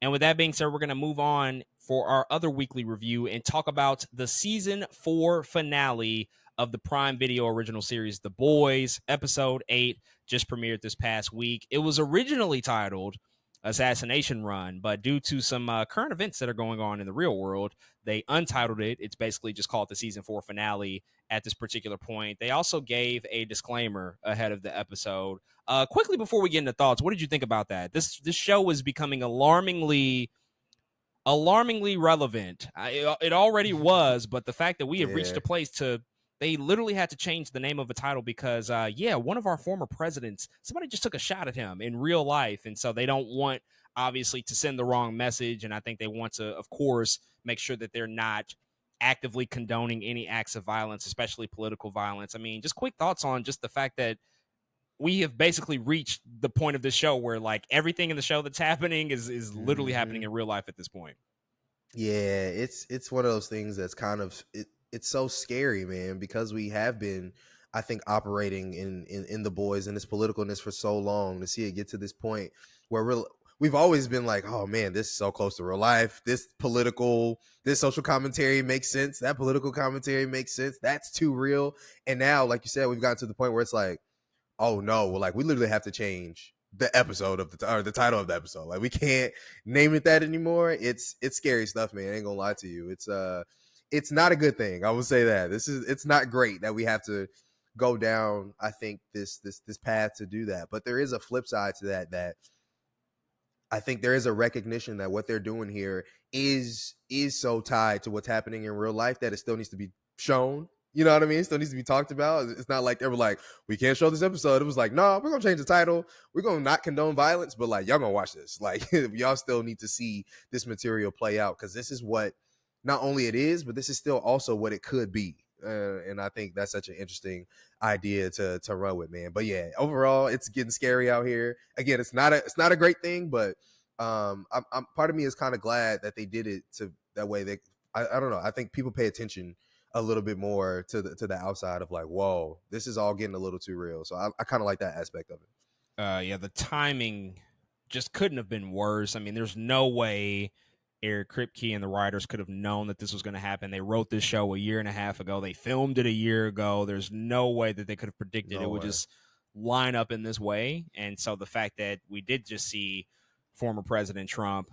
And with that being said, we're going to move on for our other weekly review and talk about the season 4 finale of the Prime Video original series, The Boys. Episode 8 just premiered this past week. It was originally titled Assassination Run, but due to some current events that are going on in the real world, they untitled it. It's basically just called the season 4 finale at this particular point. They also gave a disclaimer ahead of the episode. Quickly before we get into thoughts, what did you think about that? This show is becoming alarmingly relevant. It already was, but the fact that we have reached Yeah. a place to they literally had to change the name of a title because one of our former presidents, somebody just took a shot at him in real life, and so they don't want obviously to send the wrong message, and I think they want to, of course, make sure that they're not actively condoning any acts of violence, especially political violence. I mean, just quick thoughts on just the fact that we have basically reached the point of the show where like everything in the show that's happening is literally happening in real life at this point. Yeah, it's one of those things that's kind of it's so scary, man, because we have been, I think, operating in the boys and this politicalness for so long. To see it get to this point where we've always been like, oh man, this is so close to real life. This social commentary makes sense. That political commentary makes sense. That's too real. And now, like you said, we've gotten to the point where it's like, oh no, like we literally have to change the episode of the title of the episode. Like we can't name it that anymore. It's scary stuff, man. I ain't gonna lie to you. It's not a good thing. I would say that it's not great that we have to go down, I think, this path to do that. But there is a flip side to that I think there is a recognition that what they're doing here is so tied to what's happening in real life that it still needs to be shown. You know what I mean? It still needs to be talked about. It's not like they were like, we can't show this episode. It was like, no, we're gonna change the title. We're gonna not condone violence, but like y'all gonna watch this. Like y'all still need to see this material play out because this is what not only it is, but this is still also what it could be. And I think that's such an interesting idea to run with, man. But yeah, overall, it's getting scary out here. Again, it's not a great thing, but I'm part of me is kind of glad that they did it to that way. I don't know. I think people pay attention a little bit more to the outside of like, whoa, this is all getting a little too real. So I kind of like that aspect of it. The timing just couldn't have been worse. I mean, there's no way Eric Kripke and the writers could have known that this was going to happen. They wrote this show a year and a half ago. They filmed it a year ago. There's no way that they could have predicted it would just line up in this way. And so the fact that we did just see former President Trump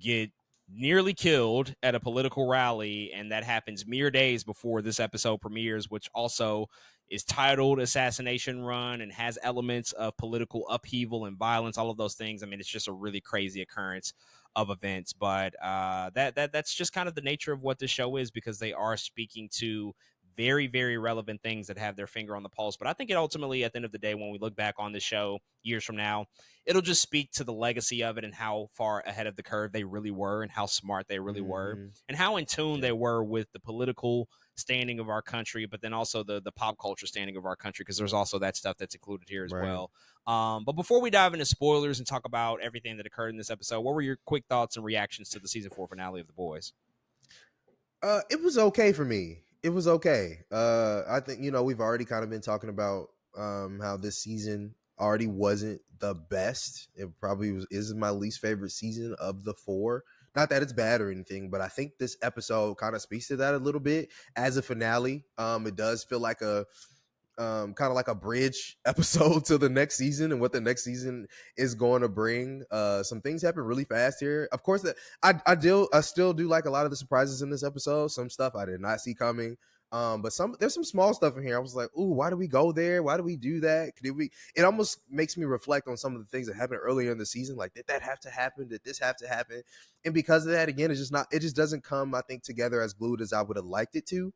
get nearly killed at a political rally, and that happens mere days before this episode premieres, which also is titled Assassination Run and has elements of political upheaval and violence, all of those things. I mean, it's just a really crazy occurrence of events, but that's just kind of the nature of what this show is, because they are speaking to very, very relevant things that have their finger on the pulse. But I think it ultimately, at the end of the day, when we look back on the show years from now, it'll just speak to the legacy of it and how far ahead of the curve they really were and how smart they really were and how in tune they were with the political standing of our country, but then also the pop culture standing of our country, because there's also that stuff that's included here as well. But before we dive into spoilers and talk about everything that occurred in this episode, what were your quick thoughts and reactions to the season 4 finale of The Boys? It was okay for me. It was okay. I think, we've already kind of been talking about how this season already wasn't the best. It probably is my least favorite season of the 4. Not that it's bad or anything, but I think this episode kind of speaks to that a little bit as a finale. It does feel like a kind of like a bridge episode to the next season and what the next season is going to bring. Some things happen really fast here. Of course, I still do like a lot of the surprises in this episode. Some stuff I did not see coming. But there's some small stuff in here. I was like, ooh, why do we go there? Why do we do that? It almost makes me reflect on some of the things that happened earlier in the season. Like, did that have to happen? Did this have to happen? And because of that, again, it just doesn't come, I think, together as glued as I would have liked it to.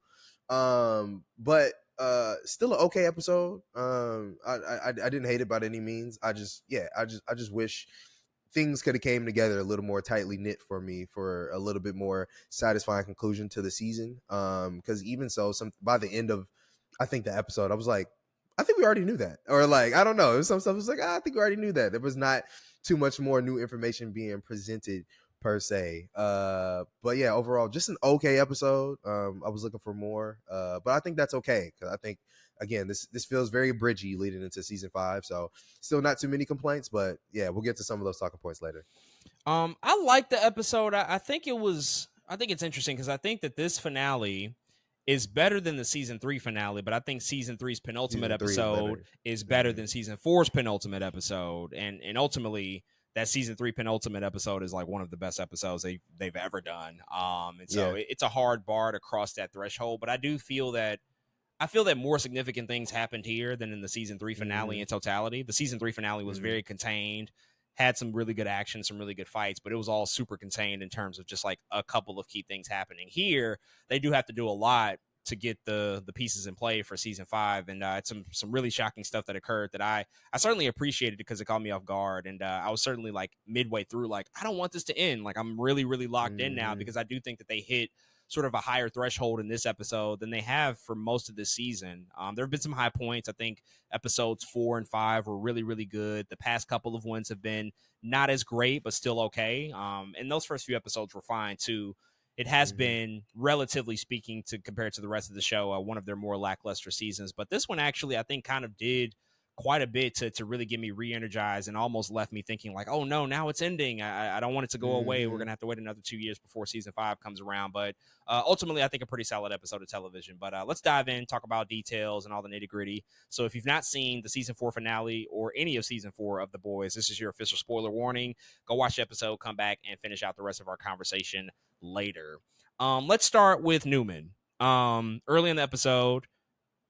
But still an okay episode. I didn't hate it by any means. I just wish things could have came together a little more tightly knit for me for a little bit more satisfying conclusion to the season. Because even so, by the end of, I think, the episode, I was like, I think we already knew that, or like, I don't know, some stuff was like, I think we already knew that. There was not too much more new information being presented per se. But yeah, overall, just an okay episode. I was looking for more, but I think that's okay, because I think, again, this feels very bridgy leading into season 5. So still not too many complaints, but yeah, we'll get to some of those talking points later. I like the episode. I think it was. I think it's interesting because I think that this finale is better than the season 3 finale, but I think season 3's penultimate Season 3 is episode better. is better than season 4's penultimate episode, and ultimately that season 3 penultimate episode is like one of the best episodes they've ever done. And so it's a hard bar to cross that threshold, but I do feel that. I feel that more significant things happened here than in the season 3 finale in totality. The season 3 finale was very contained, had some really good action, some really good fights, but it was all super contained in terms of just like a couple of key things happening. Here, they do have to do a lot to get the pieces in play for season 5, and it's some really shocking stuff that occurred that I certainly appreciated because it caught me off guard, and I was certainly like midway through, like I don't want this to end. Like I'm really locked in now because I do think that they hit sort of a higher threshold in this episode than they have for most of this season. There have been some high points. I think episodes 4 and 5 were really good. The past couple of ones have been not as great, but still okay. And those first few episodes were fine too. It has been, relatively speaking, to compared to the rest of the show, one of their more lackluster seasons. But this one actually, I think, kind of did quite a bit to really get me re-energized and almost left me thinking like, oh no, now it's ending. I don't want it to go away. We're gonna have to wait another 2 years before season 5 comes around. But ultimately, I think a pretty solid episode of television. But let's dive in, talk about details and all the nitty gritty. So if you've not seen the season 4 finale or any of season 4 of The Boys, this is your official spoiler warning. Go watch the episode, come back, and finish out the rest of our conversation later. Let's start with Newman. Early in the episode,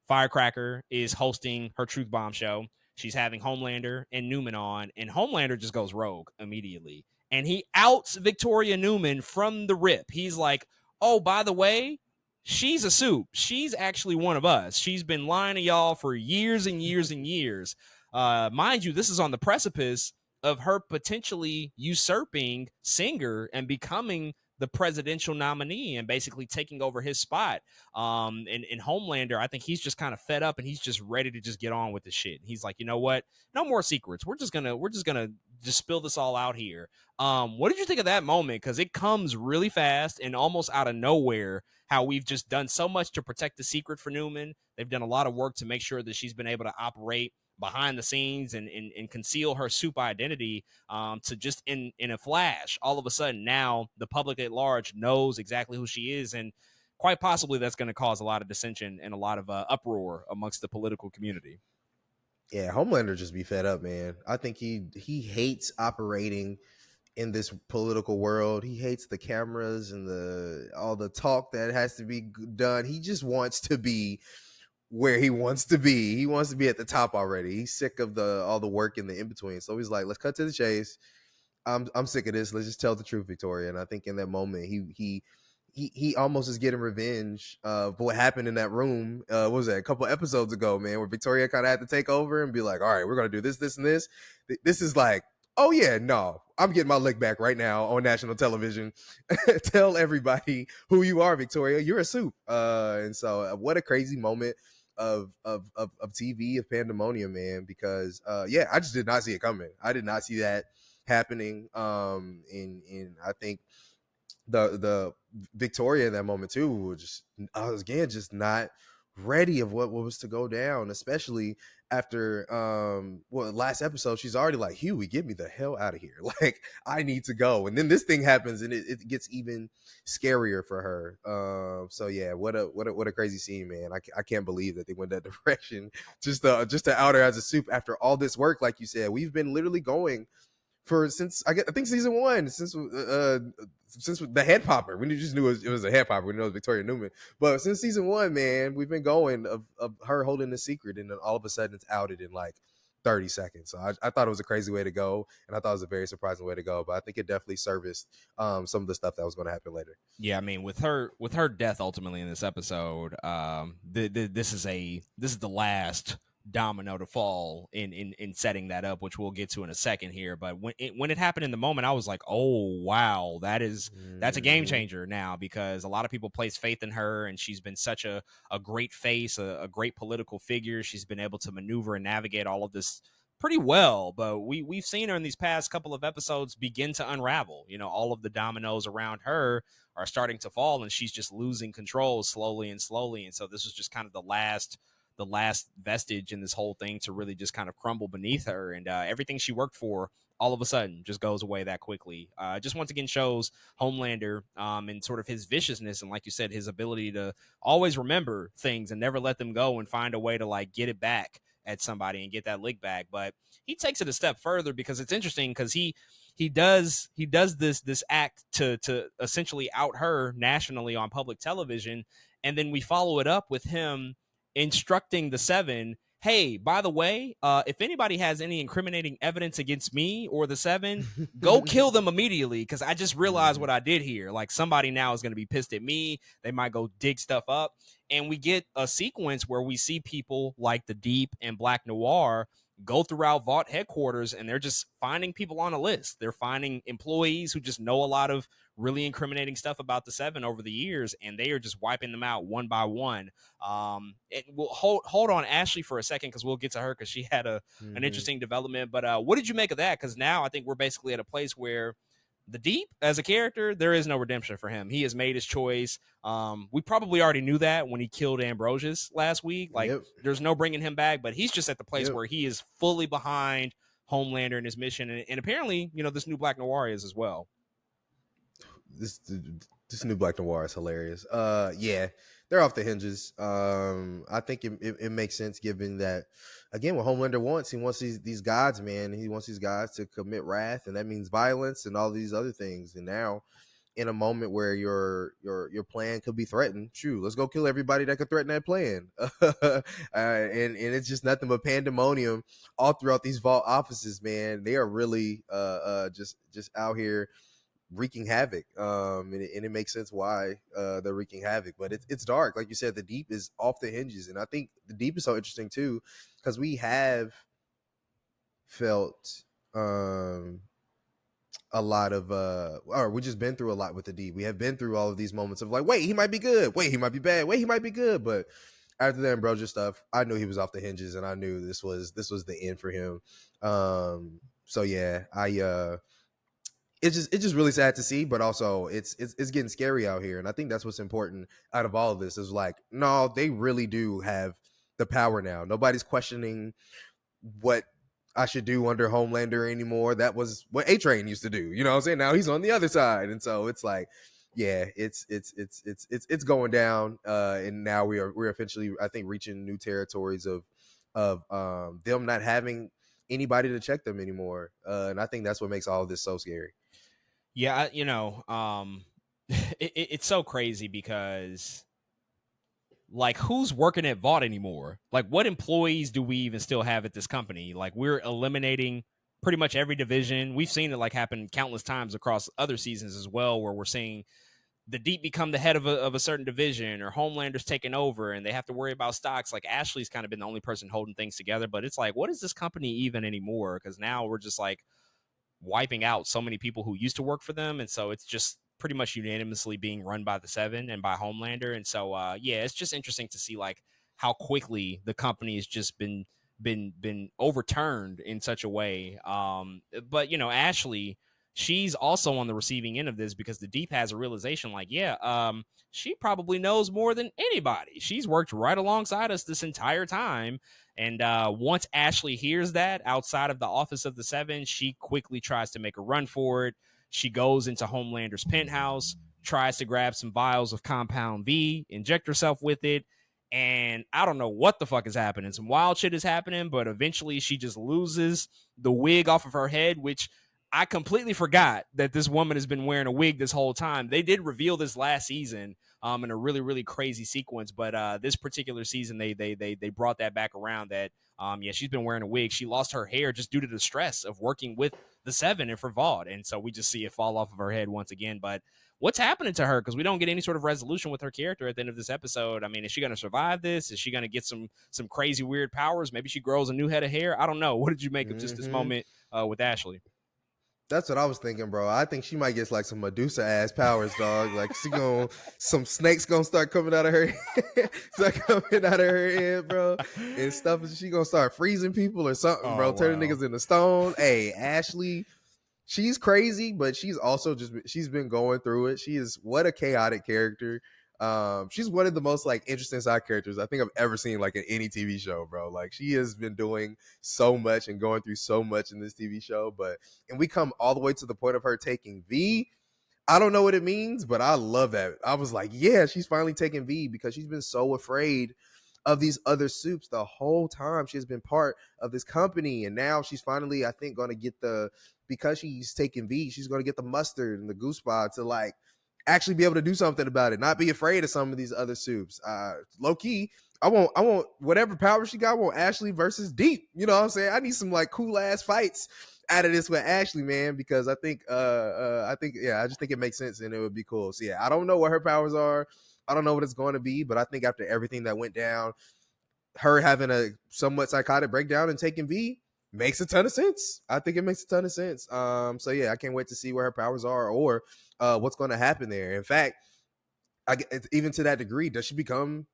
Firecracker is hosting her Truth Bomb show. She's having Homelander and Newman on, and Homelander just goes rogue immediately. And he outs Victoria Newman from the rip. He's like, oh, by the way, she's a soup. She's actually one of us. She's been lying to y'all for years and years and years. Mind you, this is on the precipice of her potentially usurping Singer and becoming the presidential nominee and basically taking over his spot. In Homelander, I think he's just kind of fed up and he's just ready to just get on with the shit. He's like, you know what? No more secrets. We're just gonna just spill this all out here. What did you think of that moment? Because it comes really fast and almost out of nowhere. How we've just done so much to protect the secret for Newman. They've done a lot of work to make sure that she's been able to operate behind the scenes and conceal her soup identity, to just in a flash, all of a sudden now the public at large knows exactly who she is, and quite possibly that's going to cause a lot of dissension and a lot of uproar amongst the political community. Yeah, Homelander just be fed up, man. I think he hates operating in this political world. He hates the cameras and all the talk that has to be done. He just wants to be where he wants to be. He wants to be at the top already. He's sick of all the work in the in between. So he's like, let's cut to the chase. I'm sick of this. Let's just tell the truth, Victoria. And I think in that moment, he almost is getting revenge for what happened in that room. What was that, a couple episodes ago, man, where Victoria kind of had to take over and be like, all right, we're gonna do this, this, and this. This is like, oh yeah, no, I'm getting my lick back right now on national television. Tell everybody who you are, Victoria. You're a soup. And so what a crazy moment of TV, of pandemonium, man, because yeah, I just did not see it coming. I did not see that happening. And I think the Victoria in that moment too was just, I was again just not ready of what was to go down, especially after last episode she's already like, Huey, get me the hell out of here, like I need to go. And then this thing happens and it gets even scarier for her. So yeah, what a crazy scene, man. I can't believe that they went that direction, just to out her as a soup after all this work. Like you said, we've been literally going for since I think season 1, since the head popper. We just knew it was a head popper. We knew it was Victoria Newman. But since season 1, man, we've been going of her holding the secret, and then all of a sudden it's outed in like 30 seconds. So I thought it was a crazy way to go, and I thought it was a very surprising way to go. But I think it definitely serviced some of the stuff that was going to happen later. Yeah, I mean, with her death ultimately in this episode, this is the last domino to fall in setting that up, which we'll get to in a second here. But when it happened in the moment, I was like, oh wow, that's a game changer now, because a lot of people place faith in her, and she's been such a great face, a great political figure. She's been able to maneuver and navigate all of this pretty well, but we've seen her in these past couple of episodes begin to unravel. You know, all of the dominoes around her are starting to fall, and she's just losing control slowly and slowly. And so this was just kind of the last the last vestige in this whole thing to really just kind of crumble beneath her, and everything she worked for all of a sudden just goes away that quickly. Just once again shows Homelander and sort of his viciousness, and like you said, his ability to always remember things and never let them go and find a way to like get it back at somebody and get that lick back. But he takes it a step further because it's interesting because he does this act to essentially out her nationally on public television, and then we follow it up with him instructing the Seven, hey, by the way, if anybody has any incriminating evidence against me or the Seven, go kill them immediately because I just realized what I did here. Like somebody now is going to be pissed at me. They might go dig stuff up. And we get a sequence where we see people like the Deep and Black Noir go throughout Vought headquarters, and they're just finding people on a list. They're finding employees who just know a lot of really incriminating stuff about the Seven over the years, and they are just wiping them out one by one. We'll hold on Ashley for a second because we'll get to her because she had an interesting development. But what did you make of that? Because now I think we're basically at a place where the Deep as a character, there is no redemption for him. He has made his choice. We probably already knew that when he killed Ambrosius last week. Like, there's no bringing him back, but he's just at the place where he is fully behind Homelander and his mission. And apparently, this new Black Noir is as well. This new Black Noir is hilarious. Yeah, they're off the hinges. I think it makes sense given that, again, what Homelander wants, he wants these gods, man. He wants these gods to commit wrath, and that means violence and all these other things. And now, in a moment where your plan could be threatened, let's go kill everybody that could threaten that plan. And it's just nothing but pandemonium all throughout these Vought offices, man. They are really just out here wreaking havoc, and it makes sense why they're wreaking havoc. But it's dark, like you said. The Deep is off the hinges, and I think the Deep is so interesting too because we have felt a lot of or we just been through a lot with the Deep. We have been through all of these moments of like, wait, he might be good, wait, he might be bad, wait, he might be good. But after the Ambrosia stuff, I knew he was off the hinges, and I knew this was the end for him. So yeah, it's just really sad to see, but also it's getting scary out here. And I think that's what's important out of all of this is like, no, they really do have the power now. Nobody's questioning what I should do under Homelander anymore. That was what A-Train used to do. You know what I'm saying? Now he's on the other side. And so it's like, yeah, it's going down. And now we're eventually, I think, reaching new territories of them not having anybody to check them anymore. And I think that's what makes all of this so scary. Yeah, it's so crazy because, like, who's working at Vought anymore? Like, what employees do we even still have at this company? Like, we're eliminating pretty much every division. We've seen it, like, happen countless times across other seasons as well, where we're seeing the Deep become the head of a certain division, or Homelander's taking over, and they have to worry about stocks. Like, Ashley's kind of been the only person holding things together, but it's like, what is this company even anymore? Because now we're just, like, wiping out so many people who used to work for them, and so it's just pretty much unanimously being run by the Seven and by Homelander. And so yeah, it's just interesting to see like how quickly the company has just been overturned in such a way. But Ashley, she's also on the receiving end of this because the Deep has a realization like, yeah, she probably knows more than anybody. She's worked right alongside us this entire time. And once Ashley hears that outside of the office of the Seven, she quickly tries to make a run for it. She goes into Homelander's penthouse, tries to grab some vials of Compound V, inject herself with it. And I don't know what the fuck is happening. Some wild shit is happening, but eventually she just loses the wig off of her head, which I completely forgot that this woman has been wearing a wig this whole time. They did reveal this last season in a really, really crazy sequence. But this particular season, they brought that back around that, yeah, she's been wearing a wig. She lost her hair just due to the stress of working with the Seven and for Vought. And so we just see it fall off of her head once again. But what's happening to her? Because we don't get any sort of resolution with her character at the end of this episode. I mean, is she going to survive this? Is she going to get some crazy, weird powers? Maybe she grows a new head of hair. I don't know. What did you make of just this moment with Ashley? That's what I was thinking, bro. I think she might get like some Medusa ass powers, dog. Like some snakes gonna start coming out of her head, bro. And stuff. She gonna start freezing people or something, bro. Turning niggas into stone. Hey, Ashley, she's crazy, but she's also she's been going through it. She is what a chaotic character. She's one of the most like interesting side characters I think I've ever seen like in any TV show, bro. Like she has been doing so much and going through so much in this TV show, and we come all the way to the point of her taking V. I don't know what it means, but I love that. I was like, yeah, she's finally taking V because she's been so afraid of these other soups the whole time she has been part of this company. And now she's finally, I think, going to get because she's taking V, she's going to get the mustard and the goose spot to like actually be able to do something about it, not be afraid of some of these other soups. Low key, I want whatever power she got, I want Ashley versus Deep. You know what I'm saying? I need some like cool ass fights out of this with Ashley, man, because I think I just think it makes sense and it would be cool. So yeah, I don't know what her powers are. I don't know what it's going to be, but I think after everything that went down, her having a somewhat psychotic breakdown and taking V makes a ton of sense. I think it makes a ton of sense. So yeah, I can't wait to see where her powers are or what's going to happen there. In fact, even to that degree, does she become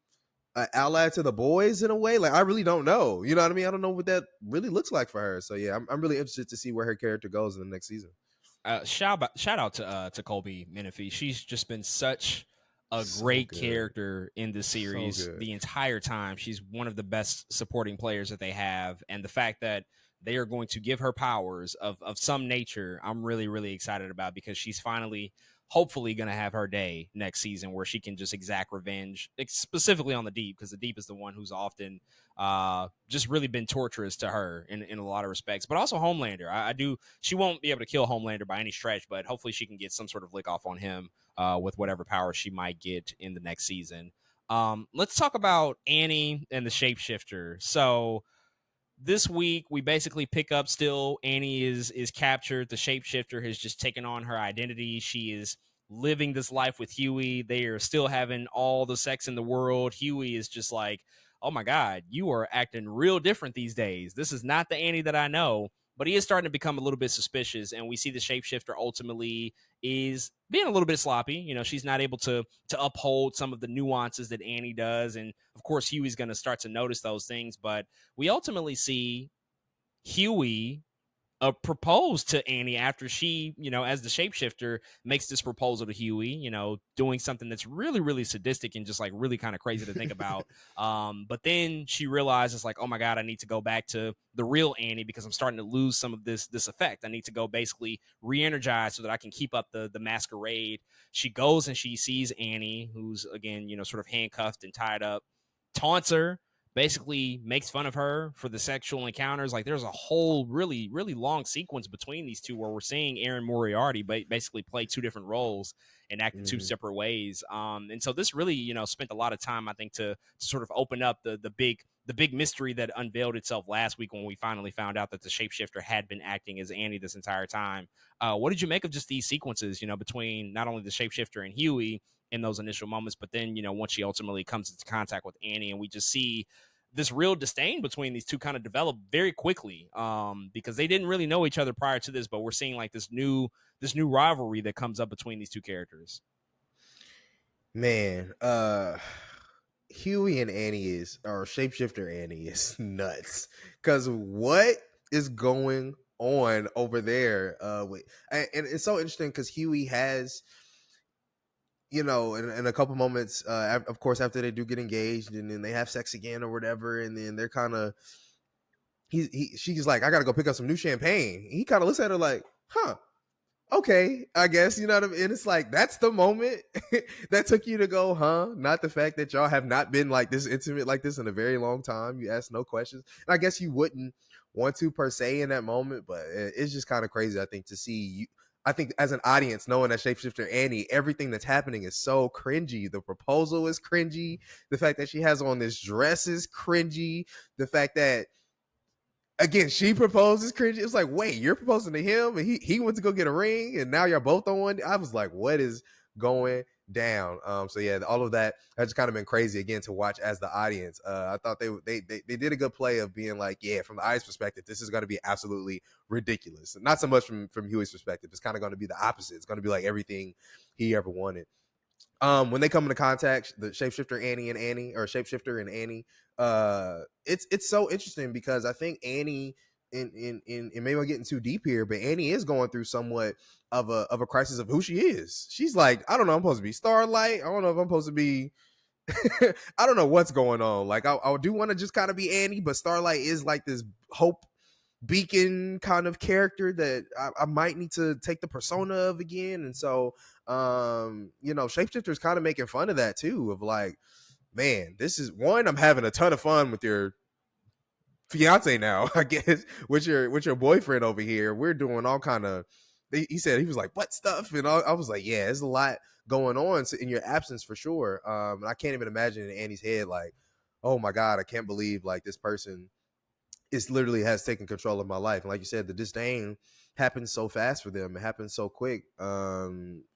an ally to the boys in a way? Like I really don't know. You know what I mean? I don't know what that really looks like for her. So yeah, I'm really interested to see where her character goes in the next season. Shout out to Colby Menifee. She's just been such a So great good. character in the So series good. the entire time. She's one of the best supporting players that they have, and the fact that they are going to give her powers of some nature, I'm really excited about because she's finally, hopefully, going to have her day next season where she can just exact revenge, specifically on the Deep, because the Deep is the one who's often just really been torturous to her in a lot of respects, but also Homelander. I do. She won't be able to kill Homelander by any stretch, but hopefully she can get some sort of lick off on him with whatever power she might get in the next season. Let's talk about Annie and the Shapeshifter. So this week we basically pick up still Annie is captured. The Shapeshifter has just taken on her identity. She is living this life with Huey. They are still having all the sex in the world. Huey is just like, oh my God, you are acting real different these days. This is not the Annie that I know. But he is starting to become a little bit suspicious, and we see the Shapeshifter ultimately is being a little bit sloppy. You know, she's not able to uphold some of the nuances that Annie does, and of course Huey's going to start to notice those things. But we ultimately see Huey propose to Annie after she, you know, as the Shapeshifter, makes this proposal to Huey, you know, doing something that's really sadistic and just like really kind of crazy to think about. But then she realizes like, oh my God, I need to go back to the real Annie because I'm starting to lose some of this effect. I need to go basically re-energize so that I can keep up the masquerade. She goes and she sees Annie, who's again, you know, sort of handcuffed and tied up, taunts her, basically makes fun of her for the sexual encounters. Like there's a whole really long sequence between these two where we're seeing Aaron Moriarty basically play two different roles and act in two separate ways. And so this really, you know, spent a lot of time, I think, to sort of open up the big mystery that unveiled itself last week when we finally found out that the Shapeshifter had been acting as Annie this entire time. What did you make of just these sequences, you know, between not only the Shapeshifter and Huey in those initial moments, but then, you know, once she ultimately comes into contact with Annie and we just see this real disdain between these two kind of developed very quickly, because they didn't really know each other prior to this, but we're seeing like this new rivalry that comes up between these two characters. Man, Huey and Annie or Shapeshifter Annie is nuts. Cause what is going on over there? And it's so interesting because Huey has, you know, in a couple moments, of course, after they do get engaged and then they have sex again or whatever, and then they're kind of, she's like, I gotta go pick up some new champagne. He kind of looks at her like, huh, okay, I guess, you know what I mean? And it's like, that's the moment that took you to go, huh? Not the fact that y'all have not been like this intimate like this in a very long time. You ask no questions. And I guess you wouldn't want to per se in that moment, but it's just kind of crazy, I think, to see you. I think as an audience, knowing that Shapeshifter Annie, everything that's happening is so cringy. The proposal is cringy. The fact that she has on this dress is cringy. The fact that again, she proposes cringy. It's like, wait, you're proposing to him and he went to go get a ring and now you're both on one. I was like, what is going down? So yeah, all of that has kind of been crazy again to watch as the audience. I thought they did a good play of being like, yeah, from the audience perspective, this is going to be absolutely ridiculous. Not so much from Huey's perspective. It's kind of going to be the opposite. It's going to be like everything he ever wanted. When they come into contact, the Shapeshifter Annie or Shapeshifter and Annie, it's so interesting because I think Annie and maybe I'm getting too deep here, but Annie is going through somewhat of a crisis of who she is. She's like, I don't know, I'm supposed to be Starlight. I don't know if I'm supposed to be I don't know what's going on. Like I do want to just kind of be Annie, but Starlight is like this hope beacon kind of character that I might need to take the persona of again. And so Shapeshifter's kind of making fun of that too, of like, man, this is one, I'm having a ton of fun with your fiance now, I guess, with your boyfriend over here. We're doing all kind of, he said, he was like, what stuff? And I was like, yeah, there's a lot going on in your absence for sure. And I can't even imagine in Annie's head, like, oh my God, I can't believe like this person is literally has taken control of my life. And like you said, the disdain happens so fast for them. It happens so quick.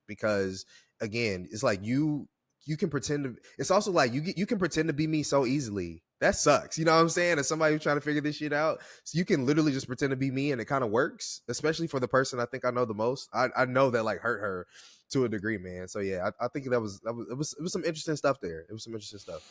Because again, it's like you can pretend to, it's also like you can pretend to be me so easily. That sucks. You know what I'm saying? As somebody who's trying to figure this shit out. So you can literally just pretend to be me and it kind of works, especially for the person I think I know the most. I know that like hurt her to a degree, man. So yeah, I think it was some interesting stuff there. It was some interesting stuff.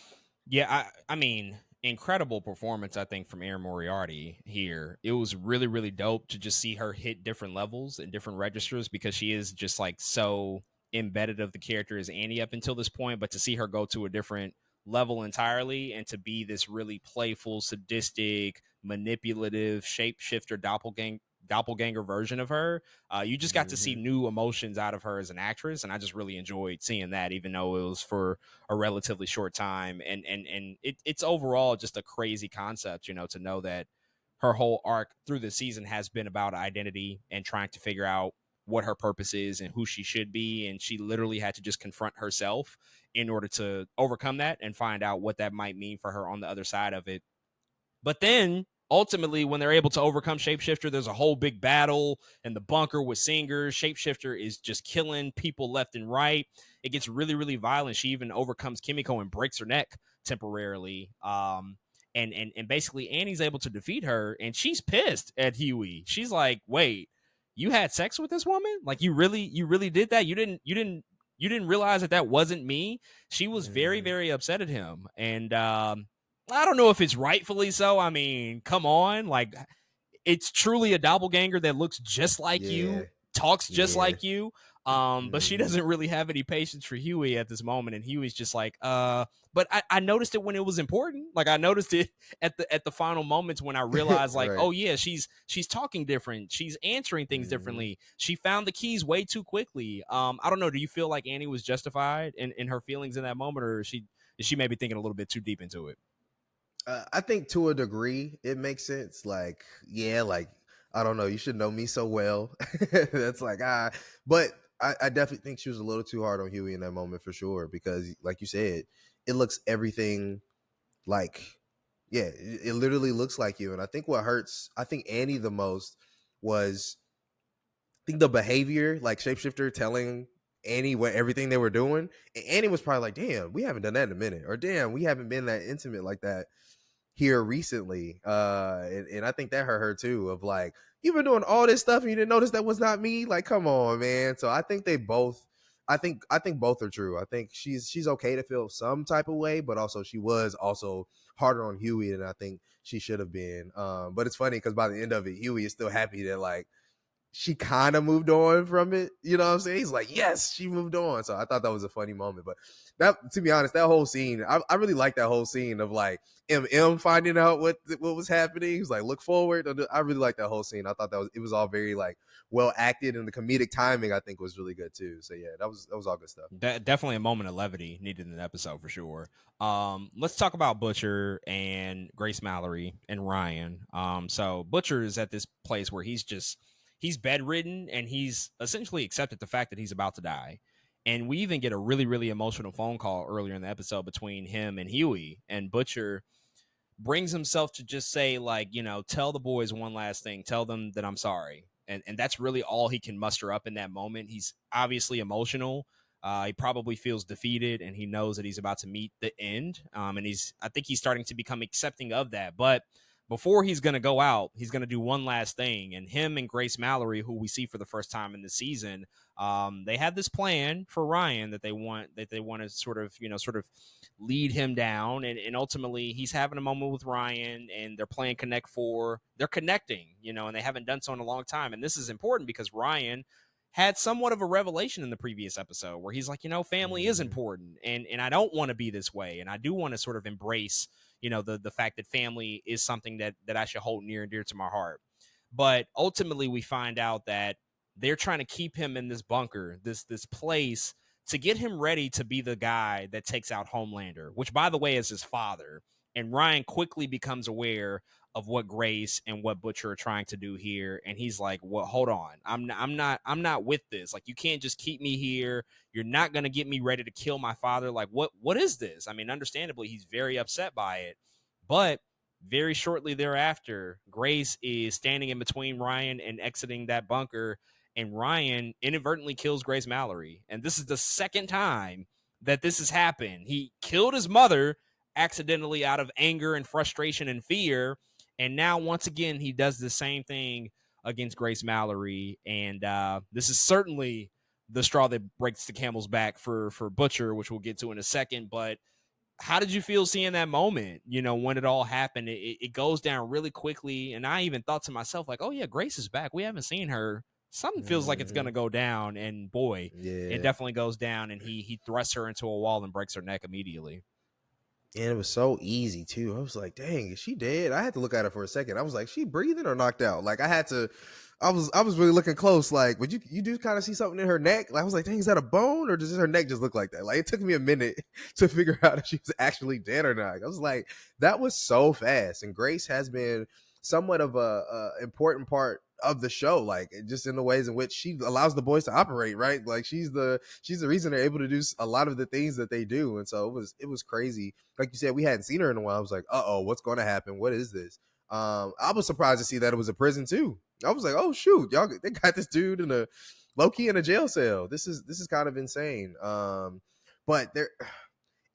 Yeah, I mean, incredible performance, I think, from Erin Moriarty here. It was really, really dope to just see her hit different levels and different registers because she is just like so embedded of the character as Annie up until this point, but to see her go to a different level entirely and to be this really playful, sadistic, manipulative shapeshifter doppelganger version of her, you just got to see new emotions out of her as an actress, and I just really enjoyed seeing that, even though it was for a relatively short time. And it's overall just a crazy concept, to know that her whole arc through the season has been about identity and trying to figure out what her purpose is and who she should be. And she literally had to just confront herself in order to overcome that and find out what that might mean for her on the other side of it. But then ultimately, when they're able to overcome Shapeshifter, there's a whole big battle in the bunker with Singers. Shapeshifter is just killing people left and right. It gets really, really violent. She even overcomes Kimiko and breaks her neck temporarily. And basically Annie's able to defeat her, and she's pissed at Huey. She's like, "Wait, you had sex with this woman? Like you really did that? You didn't realize that wasn't me?" She was very, very upset at him, and I don't know if it's rightfully so. I mean, come on, like it's truly a doppelganger that looks just like you, talks just like you. But she doesn't really have any patience for Huey at this moment, and Huey's just like, but I noticed it when it was important. Like I noticed it at the final moments when I realized, like, Right. oh yeah, she's talking different, she's answering things differently. She found the keys way too quickly. I don't know. Do you feel like Annie was justified in her feelings in that moment, or is she maybe thinking a little bit too deep into it? I think to a degree it makes sense. Like, yeah, like I don't know, you should know me so well. That's like but I definitely think she was a little too hard on Huey in that moment for sure. Because, like you said, it looks everything like, yeah, it literally looks like you. And I think what hurts, I think Annie the most was, I think the behavior, like Shapeshifter telling Annie what everything they were doing. And Annie was probably like, damn, we haven't done that in a minute, or damn, we haven't been that intimate like that here recently. And I think that hurt her too, of like, you've been doing all this stuff and you didn't notice that was not me. Like, come on, man. So I think they both, I think both are true. I think she's okay to feel some type of way, but also she was also harder on Huey than I think she should have been. But it's funny because by the end of it, Huey is still happy that like she kind of moved on from it. You know what I'm saying? He's like, yes, she moved on. So I thought that was a funny moment. But that, to be honest, that whole scene, I really like that whole scene of like MM finding out what was happening. He's like, look forward. I really like that whole scene. I thought it was all very like well acted, and the comedic timing I think was really good too. So yeah, that was all good stuff. Definitely a moment of levity needed in the episode for sure. Let's talk about Butcher and Grace Mallory and Ryan. So Butcher is at this place where he's bedridden and he's essentially accepted the fact that he's about to die. And we even get a really, really emotional phone call earlier in the episode between him and Huey. And Butcher brings himself to just say, like, tell the boys one last thing. Tell them that I'm sorry. And that's really all he can muster up in that moment. He's obviously emotional. He probably feels defeated, and he knows that he's about to meet the end. And I think he's starting to become accepting of that. But before he's going to go out, he's going to do one last thing. And him and Grace Mallory, who we see for the first time in the season, they have this plan for Ryan that they want to sort of lead him down, and ultimately he's having a moment with Ryan, and they're playing Connect Four. They're connecting, and they haven't done so in a long time. And this is important because Ryan had somewhat of a revelation in the previous episode where he's like, family is important, and I don't want to be this way, and I do want to sort of embrace, the fact that family is something that I should hold near and dear to my heart. But ultimately, we find out that they're trying to keep him in this bunker, this place, to get him ready to be the guy that takes out Homelander, which, by the way, is his father. And Ryan quickly becomes aware of what Grace and what Butcher are trying to do here, and he's like, "Well, hold on, I'm not with this. Like, you can't just keep me here. You're not gonna get me ready to kill my father. Like, what is this?" I mean, understandably, he's very upset by it, but very shortly thereafter, Grace is standing in between Ryan and exiting that bunker, and Ryan inadvertently kills Grace Mallory. And this is the second time that this has happened. He killed his mother accidentally out of anger and frustration and fear. And now, once again, he does the same thing against Grace Mallory. And this is certainly the straw that breaks the camel's back for Butcher, which we'll get to in a second. But how did you feel seeing that moment, when it all happened? It goes down really quickly. And I even thought to myself, like, oh, yeah, Grace is back. We haven't seen her. Something feels like it's going to go down. And boy, it definitely goes down. And he thrusts her into a wall and breaks her neck immediately. And it was so easy too. I was like, dang, is she dead? I had to look at her for a second. I was like, she breathing or knocked out? Like, I was really looking close. Like, would you do kind of see something in her neck? Like, I was like, dang, is that a bone or does her neck just look like that? Like, it took me a minute to figure out if she was actually dead or not. I was like, that was so fast. And Grace has been somewhat of a important part of the show, like just in the ways in which she allows the boys to operate, right? Like she's the reason they're able to do a lot of the things that they do. And so it was crazy. Like you said, we hadn't seen her in a while. I was like, what's going to happen? What is this? I was surprised to see that it was a prison too. I was like, oh shoot, they got this dude in a low-key in a jail cell. This is kind of insane. But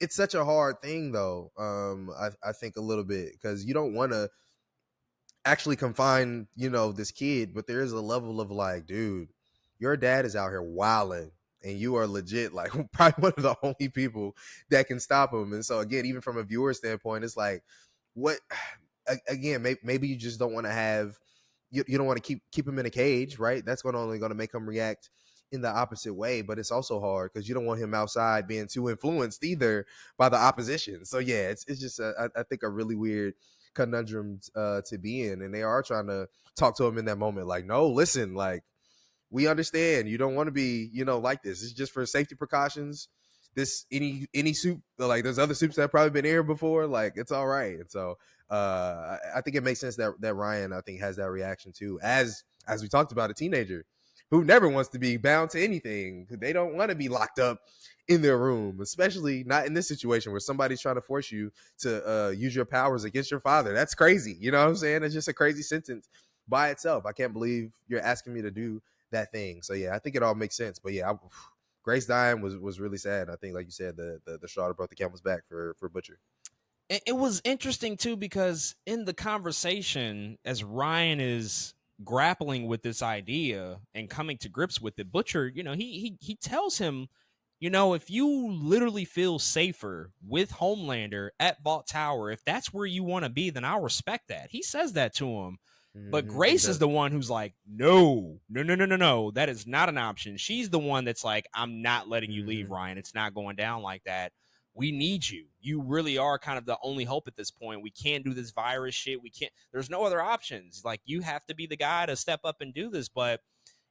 it's such a hard thing though. I think a little bit because you don't want to actually confine, this kid, but there is a level of like, dude, your dad is out here wilding and you are legit like probably one of the only people that can stop him. And so again, even from a viewer standpoint, it's like, what, again, maybe you just don't want to have, you don't want to keep him in a cage, right? That's only going to make him react in the opposite way. But it's also hard because you don't want him outside being too influenced either by the opposition. So yeah, it's just I think a really weird conundrum to be in, and they are trying to talk to him in that moment like, no, listen, like, we understand you don't want to be like this. It's just for safety precautions. This any soup, like there's other soups that have probably been here before, like it's all right. And so I think it makes sense that Ryan, I think, has that reaction too, as we talked about, a teenager who never wants to be bound to anything. They don't want to be locked up in their room, especially not in this situation where somebody's trying to force you to use your powers against your father. That's crazy. You know what I'm saying? It's just a crazy sentence by itself. I can't believe you're asking me to do that thing. So yeah, I think it all makes sense. But yeah, Grace dying was really sad. I think, like you said, the straw that brought the camel's back for Butcher. It was interesting too because in the conversation, as Ryan is grappling with this idea and coming to grips with it, Butcher, he tells him, if you literally feel safer with Homelander at Vault Tower, if that's where you want to be, then I'll respect that. He says that to him. But Grace is the one who's like, no, that is not an option. She's the one that's like, I'm not letting you leave, Ryan. It's not going down like that. We need you. You really are kind of the only hope at this point. We can't do this virus shit. We can't. There's no other options. Like, you have to be the guy to step up and do this. But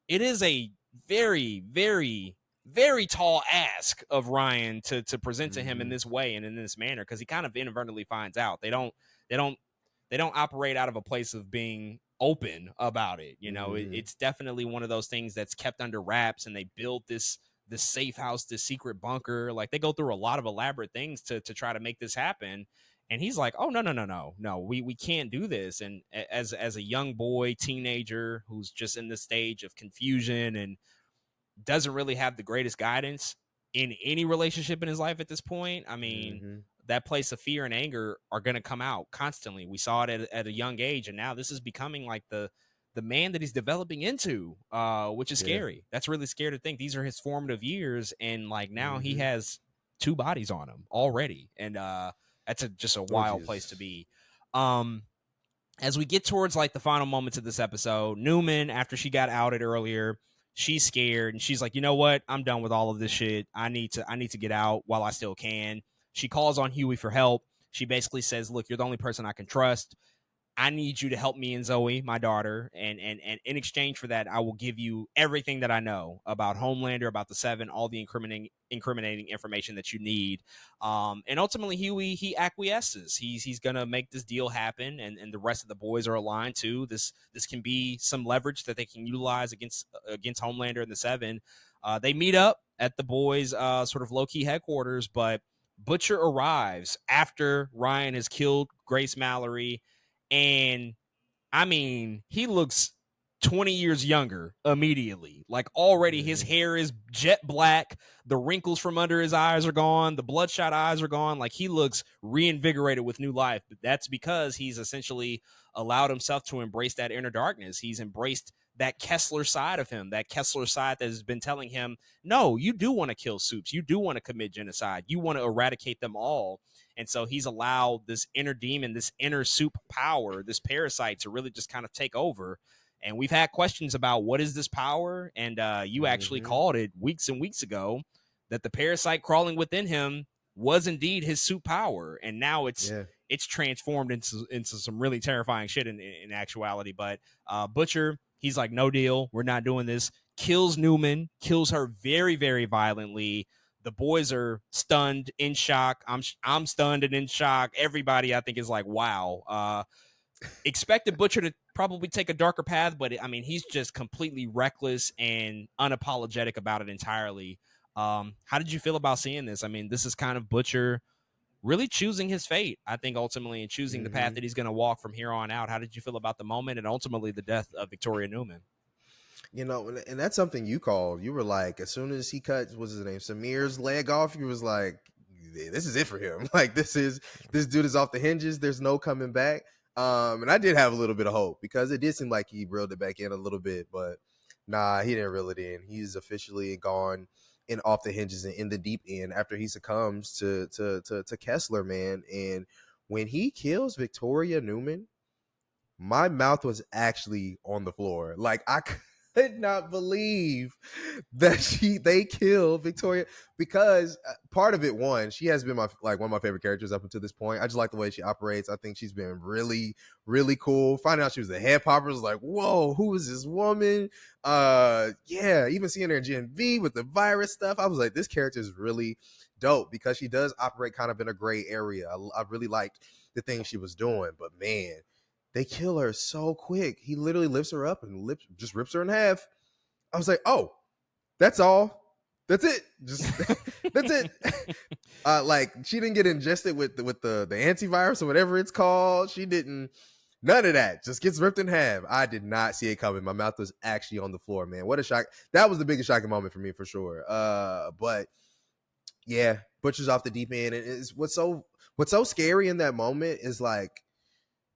it is a very, very, very tall ask of Ryan to present to him in this way and in this manner, because he kind of inadvertently finds out they don't operate out of a place of being open about it. It's definitely one of those things that's kept under wraps, and they build this safe house, this secret bunker. Like, they go through a lot of elaborate things to try to make this happen. And he's like, oh, no, we can't do this. And as a young boy, teenager who's just in this stage of confusion and doesn't really have the greatest guidance in any relationship in his life at this point, I mean, that place of fear and anger are going to come out constantly. We saw it at a young age, and now this is becoming like the man that he's developing into, which is Yeah. scary. That's really scary to think. These are his formative years, and like now he Mm-hmm. has two bodies on him already, and that's just a Oh wild place to Jesus. be. Um, as we get towards like the final moments of this episode, Newman, after she got outed earlier, she's scared and she's like, you know what? I'm done with all of this shit. I need to get out while I still can. She calls on Huey for help. She basically says, look, you're the only person I can trust. I need you to help me and Zoe, my daughter, and in exchange for that, I will give you everything that I know about Homelander, about the Seven, all the incriminating information that you need. And ultimately, Huey he acquiesces. He's gonna make this deal happen, and the rest of the boys are aligned too. This can be some leverage that they can utilize against Homelander and the Seven. They meet up at the boys' sort of low key headquarters, but Butcher arrives after Ryan has killed Grace Mallory, and I mean, he looks 20 years younger immediately. Like already his Mm-hmm. hair is jet black, the wrinkles from under his eyes are gone, the bloodshot eyes are gone. Like he looks reinvigorated with new life. But that's because he's essentially allowed himself to embrace that inner darkness. He's embraced that Kessler side of him, that Kessler side that has been telling him, no, you do want to kill Soups. You do want to commit genocide. You want to eradicate them all. And so he's allowed this inner demon, this inner Soup power, this parasite to really just kind of take over. And we've had questions about what is this power? And you actually Mm-hmm. called it weeks and weeks ago that the parasite crawling within him was indeed his Soup power. And now Yeah. it's transformed into some really terrifying shit in actuality. But Butcher, he's like, no deal. We're not doing this. Kills Newman, kills her very, very violently. The boys are stunned, in shock. I'm stunned and in shock. Everybody, I think, is like, wow. Expected Butcher to probably take a darker path, but I mean, he's just completely reckless and unapologetic about it entirely. How did you feel about seeing this? I mean, this is kind of Butcher really choosing his fate, I think, ultimately, and choosing the path Mm-hmm. that he's going to walk from here on out. How did you feel about the moment and ultimately the death of Victoria Newman? You know, and that's something you called. You were like, as soon as he cut, what's his name, Samir's leg off, you was like, this is it for him. Like this dude is off the hinges. There's no coming back. And I did have a little bit of hope because it did seem like he reeled it back in a little bit, but nah, he didn't reel it in. He's officially gone and off the hinges and in the deep end after he succumbs to Kessler, man. And when he kills Victoria Newman, my mouth was actually on the floor. Like I could not believe that they killed Victoria because part of it, one, she has been one of my favorite characters up until this point. I just like the way she operates. I think she's been really, really cool. Finding out she was the head popper was like, whoa, who is this woman? Yeah, even seeing her in Gen V with the virus stuff, I was like, this character is really dope because she does operate kind of in a gray area. I really liked the things she was doing, but man, they kill her so quick. He literally lifts her up and just rips her in half. I was like, oh, that's all. That's it. Just that's it. Like she didn't get ingested with the antivirus or whatever it's called. She didn't. None of that. Just gets ripped in half. I did not see it coming. My mouth was actually on the floor, man. What a shock. That was the biggest shocking moment for me for sure. But yeah, Butcher's off the deep end. And it's what's so scary in that moment is like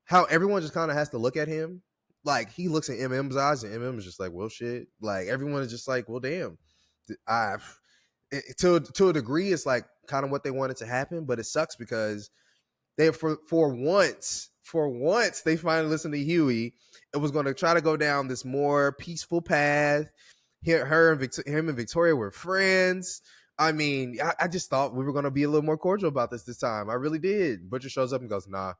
how everyone just kind of has to look at him. Like he looks at MM's eyes, and MM is just like, well, shit. Like everyone is just like, well, damn. I to a degree, it's like kind of what they wanted to happen, but it sucks because they for once they finally listened to Huey. It was going to try to go down this more peaceful path. Him and Victoria were friends. I mean, I just thought we were going to be a little more cordial about this time. I really did. Butcher shows up and goes, nah,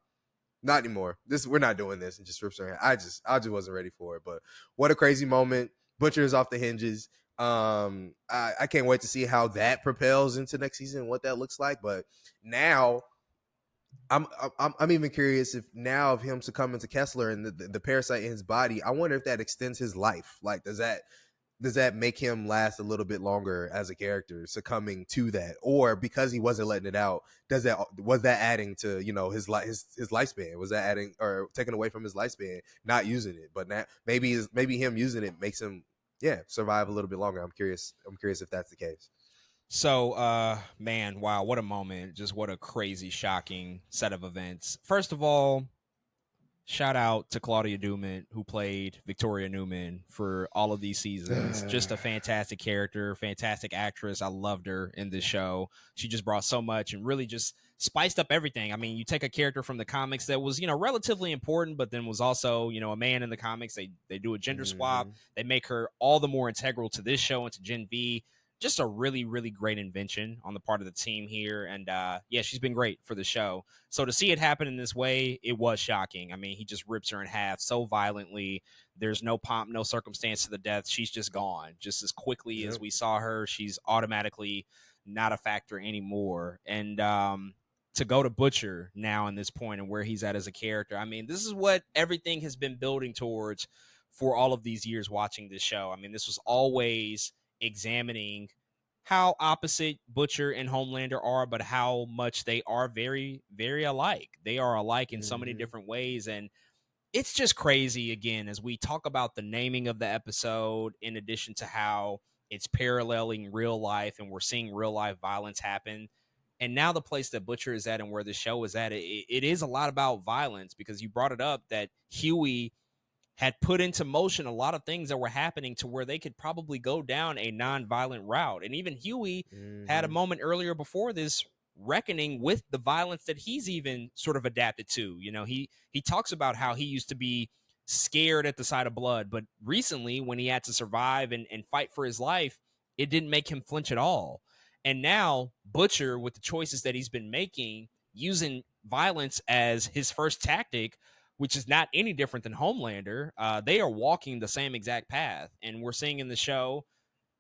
not anymore. We're not doing this, and just rips her hand. I just wasn't ready for it. But what a crazy moment. Butcher is off the hinges. I can't wait to see how that propels into next season and what that looks like. But now I'm even curious if now of him succumbing to Kessler and the parasite in his body, I wonder if that extends his life. Like, does that make him last a little bit longer as a character succumbing to that, or because he wasn't letting it out, was that adding to his lifespan? Was that adding or taking away from his lifespan not using it? But now maybe him using it makes him survive a little bit longer. I'm curious if that's the case. So, man, wow, what a moment. Just what a crazy, shocking set of events. First of all, shout out to Claudia Newman, who played Victoria Newman for all of these seasons. Just a fantastic character, fantastic actress. I loved her in this show. She just brought so much and really just spiced up everything. I mean, you take a character from the comics that was, relatively important, but then was also, a man in the comics. They do a gender swap. Mhm. They make her all the more integral to this show and to Gen V. Just a really, really great invention on the part of the team here. And yeah, she's been great for the show. So to see it happen in this way, it was shocking. I mean, he just rips her in half so violently. There's no pomp, no circumstance to the death. She's just gone. Just as quickly as Yep. we saw her, she's automatically not a factor anymore. And to go to Butcher now in this point and where he's at as a character, I mean, this is what everything has been building towards for all of these years watching this show. I mean, this was always examining how opposite Butcher and Homelander are, but how much they are very, very alike. They are alike in so many Mhm. different ways. And it's just crazy, again, as we talk about the naming of the episode, in addition to how it's paralleling real life and we're seeing real life violence happen. And now the place that Butcher is at and where the show is at, it is a lot about violence, because you brought it up that Huey had put into motion a lot of things that were happening to where they could probably go down a non-violent route. And even Huey had a Mhm. moment earlier before this reckoning with the violence that he's even sort of adapted to. He talks about how he used to be scared at the sight of blood, but recently when he had to survive and fight for his life, it didn't make him flinch at all. And now Butcher, with the choices that he's been making, using violence as his first tactic, which is not any different than Homelander. They are walking the same exact path, and we're seeing in the show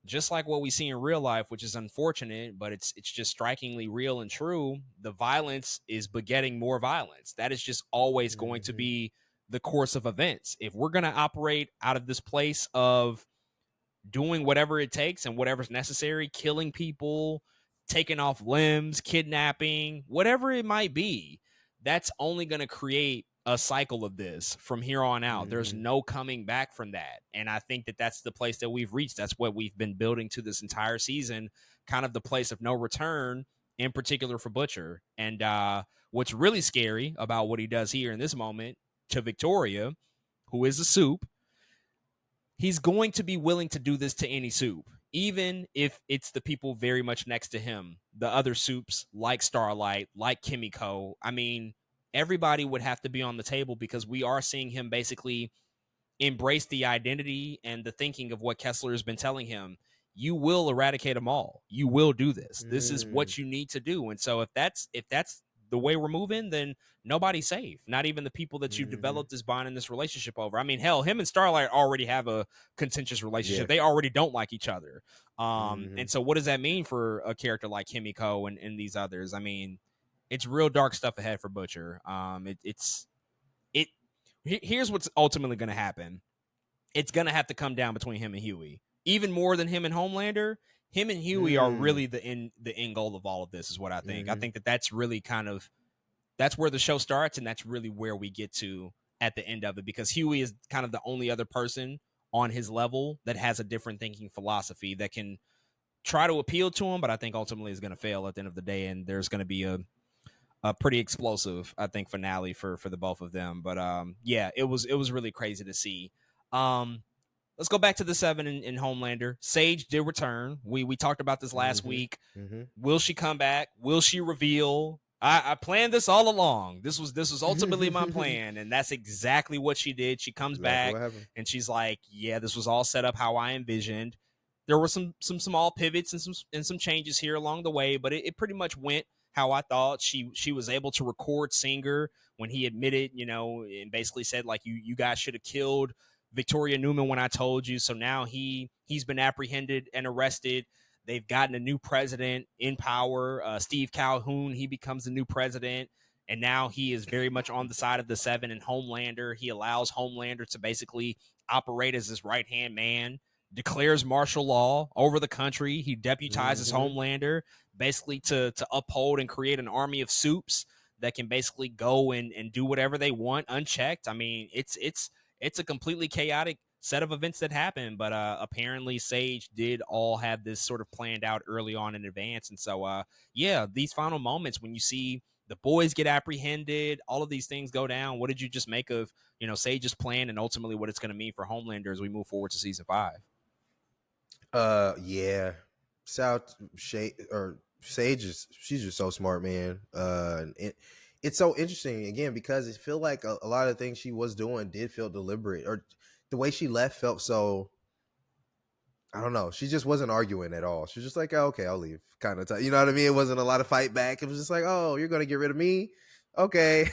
just like what we see in real life, which is unfortunate, but it's just strikingly real and true. The violence is begetting more violence. That is just always going to Mhm. be the course of events. If we're going to operate out of this place of doing whatever it takes and whatever's necessary, killing people, taking off limbs, kidnapping, whatever it might be, that's only going to create a cycle of this from here on out. There's Mhm. no coming back from that. And I think that that's the place that we've reached. That's what we've been building to this entire season, kind of the place of no return, in particular for Butcher. And what's really scary about what he does here in this moment to Victoria, who is a soup, he's going to be willing to do this to any soup, even if it's the people very much next to him, the other soups like Starlight, like Kimiko. I mean, everybody would have to be on the table, because we are seeing him basically embrace the identity and the thinking of what Kessler has been telling him. You will eradicate them all. You will do this. This is Mm. what you need to do. And so if that's the way we're moving, then nobody's safe. Not even the people that you've Mhm. developed this bond and this relationship over. I mean, hell, him and Starlight already have a contentious Yeah. relationship. They already don't like each other. And Mhm. so what does that mean for a character like Himiko and these others? I mean, it's real dark stuff ahead for Butcher. It here's what's ultimately going to happen. It's going to have to come down between him and Huey. Even more than him and Homelander, him and Huey are Mm. really the end goal of all of this, is what I think. I Mhm. think that that's really kind of, that's where the show starts, and that's really where we get to at the end of it, because Huey is kind of the only other person on his level that has a different thinking philosophy that can try to appeal to him, but I think ultimately is going to fail at the end of the day, and there's going to be a pretty explosive, I think, finale for the both of them. But yeah, it was really crazy to see. Um, let's go back to the seven in Homelander. Sage did return. We talked about this last Mhm. week. Mhm. Will she come back? Will she reveal? I planned this all along. This was ultimately my plan, and that's exactly what she did. She comes Exactly back what happened. and she's like, "Yeah, this was all set up how I envisioned." There were some small pivots and some changes here along the way, but it pretty much went how I thought. She was able to record Singer when he admitted, and basically said, like, you guys should have killed Victoria Newman when I told you. So now he's been apprehended and arrested. They've gotten a new president in power, Steve Calhoun. He becomes the new president, and now he is very much on the side of the seven and Homelander. He allows Homelander to basically operate as his right hand man, declares martial law over the country. He deputizes Mhm. Homelander basically to uphold and create an army of soups that can basically go and do whatever they want unchecked. I mean, it's a completely chaotic set of events that happened. But apparently Sage did all have this sort of planned out early on in advance. And so, yeah, these final moments when you see the boys get apprehended, all of these things go down. What did you just make of, Sage's plan and ultimately what it's going to mean for Homelander as we move forward to season 5? Yeah, Sage she's just so smart, man. It's so interesting again because it feel like a lot of things she was doing did feel deliberate, or the way she left felt so. I don't know. She just wasn't arguing at all. She was just like, oh, okay, I'll leave. Kind of, you know what I mean? It wasn't a lot of fight back. It was just like, oh, you're going to get rid of me? Okay.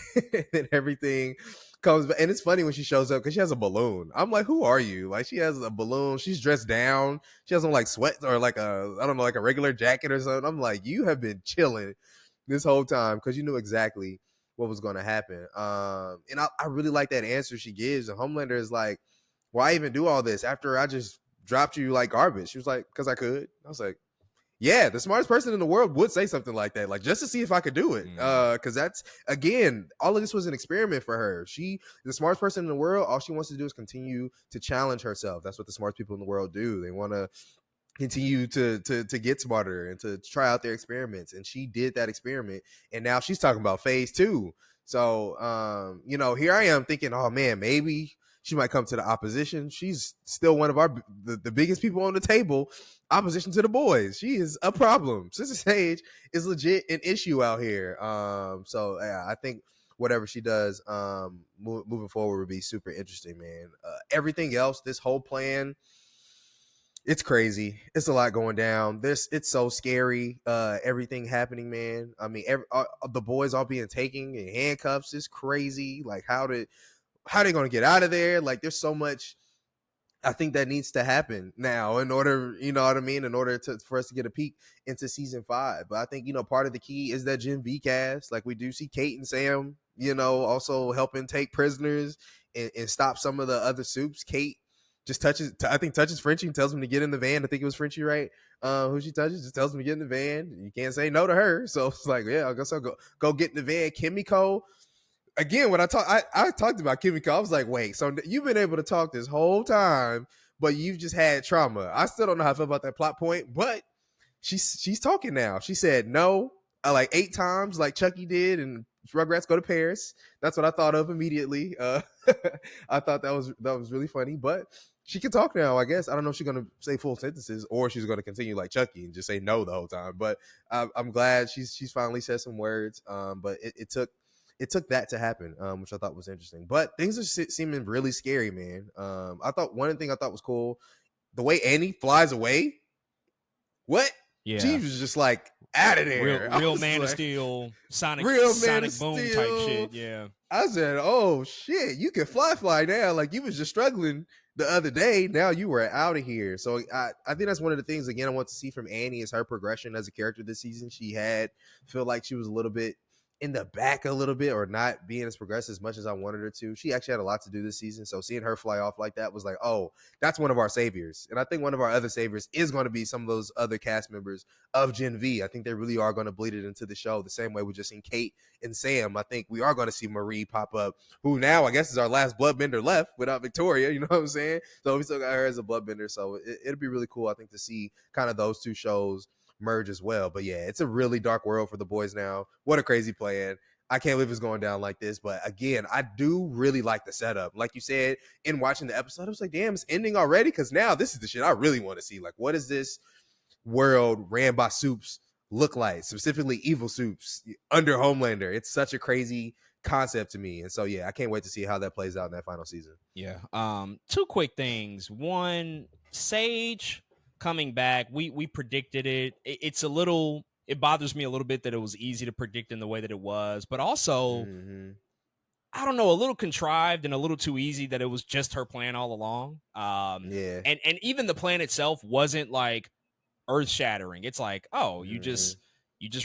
And everything comes back. And it's funny when she shows up because she has a balloon. I'm like, who are you? Like, she has a balloon. She's dressed down. She has on like sweats or like I don't know, like a regular jacket or something. I'm like, you have been chilling this whole time because you knew exactly what was going to happen. And I really like that answer she gives. And Homelander is like, why even do all this after I just dropped you like garbage? She was like, because I could. I was like, yeah, the smartest person in the world would say something like that, like just to see if I could do it. Because that's, again, all of this was an experiment for her. The smartest person in the world, all she wants to do is continue to challenge herself. That's what the smartest people in the world do. They want to continue to get smarter and to try out their experiments. And she did that experiment, and now she's talking about phase 2. So, here I am thinking, oh man, maybe she might come to the opposition. She's still one of the biggest people on the table. Opposition to the boys. She is a problem. Sister Sage is legit an issue out here. So yeah, I think whatever she does moving forward would be super interesting, man. Everything else, this whole plan, it's crazy. It's a lot going down. It's so scary. Everything happening, man. I mean, the boys all being taken in handcuffs is crazy. Like, how they going to get out of there? Like, there's so much I think that needs to happen now in order, you know what I mean, in order for us to get a peek into season 5. But I think, part of the key is that Gen V cast. Like, we do see Kate and Sam, also helping take prisoners and stop some of the other soups. Kate just touches Frenchie and tells him to get in the van. I think it was Frenchie, right? Who she touches just tells him to get in the van. You can't say no to her. So it's like, yeah, I guess I'll go get in the van. Kimiko, again, when I talked about Kimiko, I was like, wait, so you've been able to talk this whole time, but you've just had trauma. I still don't know how I feel about that plot point, but she's talking now. She said no like 8 times, like Chucky did, and Rugrats Go to Paris. That's what I thought of immediately. I thought that was really funny, but she can talk now, I guess. I don't know if she's going to say full sentences or she's going to continue like Chucky and just say no the whole time. But I'm glad she's finally said some words. But it took that to happen, which I thought was interesting. But things are seeming really scary, man. I thought one thing I thought was cool, the way Annie flies away. What? Yeah, she was just like out of there. Real Man of Steel, Sonic Boom type shit. Yeah, I said, oh shit, you can fly now. Like, you was just struggling the other day. Now you were out of here. So I think that's one of the things, again, I want to see from Annie is her progression as a character this season. She feel like she was a little bit in the back a little bit, or not being as progressive as much as I wanted her to. She actually had a lot to do this season. So seeing her fly off like that was like, oh, that's one of our saviors. And I think one of our other saviors is going to be some of those other cast members of Gen V. I think they really are going to bleed it into the show the same way we just seen Kate and Sam. I think we are going to see Marie pop up, who now I guess is our last bloodbender left without Victoria. You know what I'm saying? So we still got her as a bloodbender. So it'll be really cool, I think, to see kind of those two shows merge as well. But yeah, it's a really dark world for the boys now. What a crazy plan. I can't believe it's going down like this. But again, I do really like the setup. Like you said, in watching the episode, I was like, damn, it's ending already? Because now this is the shit I really want to see. Like, what does this world ran by Soups look like? Specifically evil Soups under Homelander. It's such a crazy concept to me. And so yeah, I can't wait to see how that plays out in that final season. Yeah. 2 quick things. One, Sage coming back, we predicted it. It bothers me a little bit that it was easy to predict in the way that it was, but also I don't know, a little contrived and a little too easy that it was just her plan all along. Yeah, and even the plan itself wasn't like earth shattering. It's like, oh, you just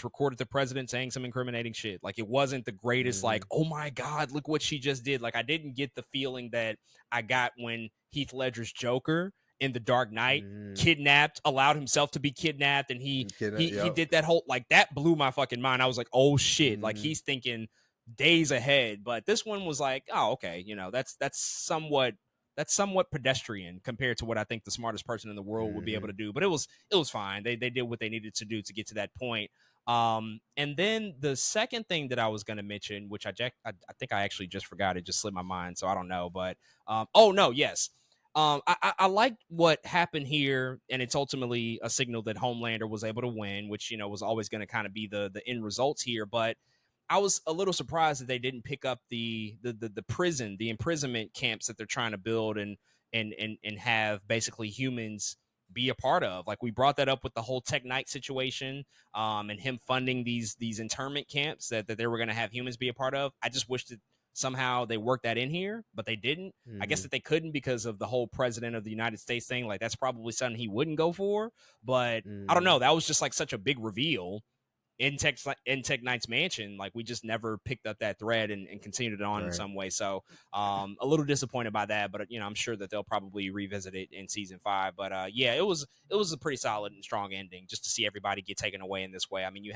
recorded the president saying some incriminating shit. Like, it wasn't the greatest, like, oh my God, look what she just did. Like, I didn't get the feeling that I got when Heath Ledger's Joker in The Dark Knight allowed himself to be kidnapped, and he did that whole, like, that blew my fucking mind. I was like, oh shit, like, he's thinking days ahead. But this one was like, oh, okay, that's somewhat that's somewhat pedestrian compared to what I think the smartest person in the world would be able Hmm. to do. But it was fine. They did what they needed to do to get to that point. And then the second thing that I was going to mention, which I think I actually just forgot, it just slipped my mind, so I don't know. But oh no, yes. I like what happened here, and it's ultimately a signal that Homelander was able to win, which was always going to kind of be the end results here. But I was a little surprised that they didn't pick up the prison, the imprisonment camps that they're trying to build and have basically humans be a part of. Like we brought that up with the whole Tech Knight situation, and him funding these internment camps that they were going to have humans be a part of. I just wish that somehow they worked that in here, but they didn't. I guess Hmm. that they couldn't because of the whole president of the United States thing. Like that's probably something he wouldn't go for. But I don't Hmm. know. That was just like such a big reveal in Tech Knight's mansion. Like we just never picked up that thread and continued it on in Right. some way. So a little disappointed by that, but I'm sure that they'll probably revisit it in season 5. But yeah, it was a pretty solid and strong ending just to see everybody get taken away in this way. I mean,